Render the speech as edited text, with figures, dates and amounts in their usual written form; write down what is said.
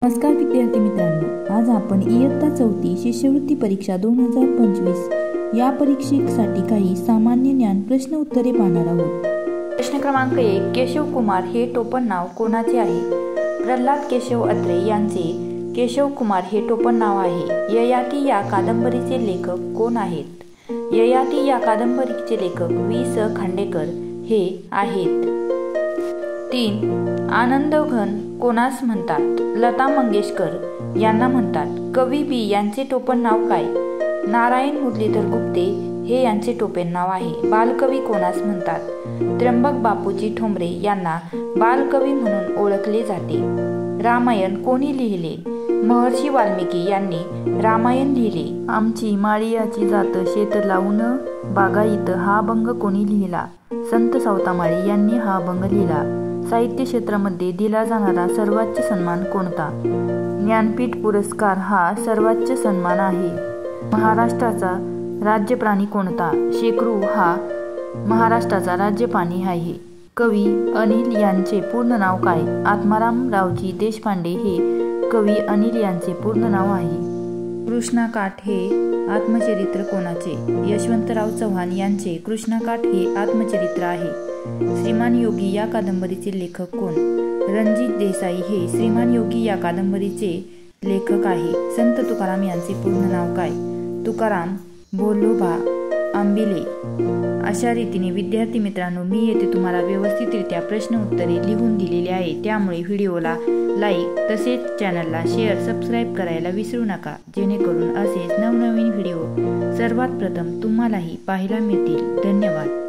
नमस्कार विद्यार्थी मित्रांनो, आज आपण इयत्ता 4 शिष्यवृत्ती परीक्षा 2025 या परीक्षेसाठी काही सामान्य ज्ञान प्रश्न उत्तरे पाहणार आहोत। प्रश्न क्रमांक 1, केशव कुमार हे टोपण नाव कोणाचे आहे? प्रल्हाद केशव अत्रे यांचे केशव कुमार हे टोपण नाव आहे। ययाती या कादंबरीचे लेखक कोण आहेत? ययाती या कादंबरीचे लेखक वि.स. खांडेकर हे आहेत। 3, आनंदघन कोणास म्हणतात? लता मंगेशकर यांना म्हणतात। कवी बी यांचे टोपण नाव काय? नारायण मुरलीधर गुप्ते हे यांचे टोपण नाव आहे। बालकवी कोणास म्हणतात? त्र्यंबक बापूजी ठोंबरे यांना बालकवी म्हणून ओळखले जाते। रामायण कोणी लिहिले? महर्षी वाल्मिकी यांनी रामायण लिहिले। आमची माळियाची जात शेत लावून बागायत हा अभंग कोणी लिहिला? संत सावतामाळी यांनी हा अभंग लिहिला। साहित्य क्षेत्रामध्ये दिला जाणारा सर्वोच्च सन्मान कोणता? ज्ञानपीठ पुरस्कार हा सर्वोच्च सन्मान आहे। महाराष्ट्राचा राज्य प्राणी कोणता? शेकरू हा महाराष्ट्राचा राज्य प्राणी आहे। कवी अनिल यांचे पूर्ण नाव काय? आत्माराम रावजी देशपांडे हे कवी अनिल यांचे पूर्ण नाव आहे। कृष्णाकाठ हे आत्मचरित्र कोणाचे? यशवंतराव चव्हाण यांचे कृष्णाकाठ हे आत्मचरित्र आहे। श्रीमान योगी या कादंबरीचे लेखक कोण? रणजित देसाई हे श्रीमान योगी या कादंबरीचे लेखक आहे। संत तुकाराम यांचे पूर्ण नाव काय? तुकाराम बोलोबा आंबिले। अशा रीतीने विद्यार्थी मित्रांनो, मी येथे तुम्हाला व्यवस्थितरित्या प्रश्न उत्तरे लिहून दिलेली आहे। त्यामुळे व्हिडिओला लाईक तसेच चॅनलला शेअर सबस्क्राईब करायला विसरू नका, जेणेकरून असेच नवनवीन व्हिडिओ सर्वात प्रथम तुम्हालाही पाहायला मिळतील। धन्यवाद।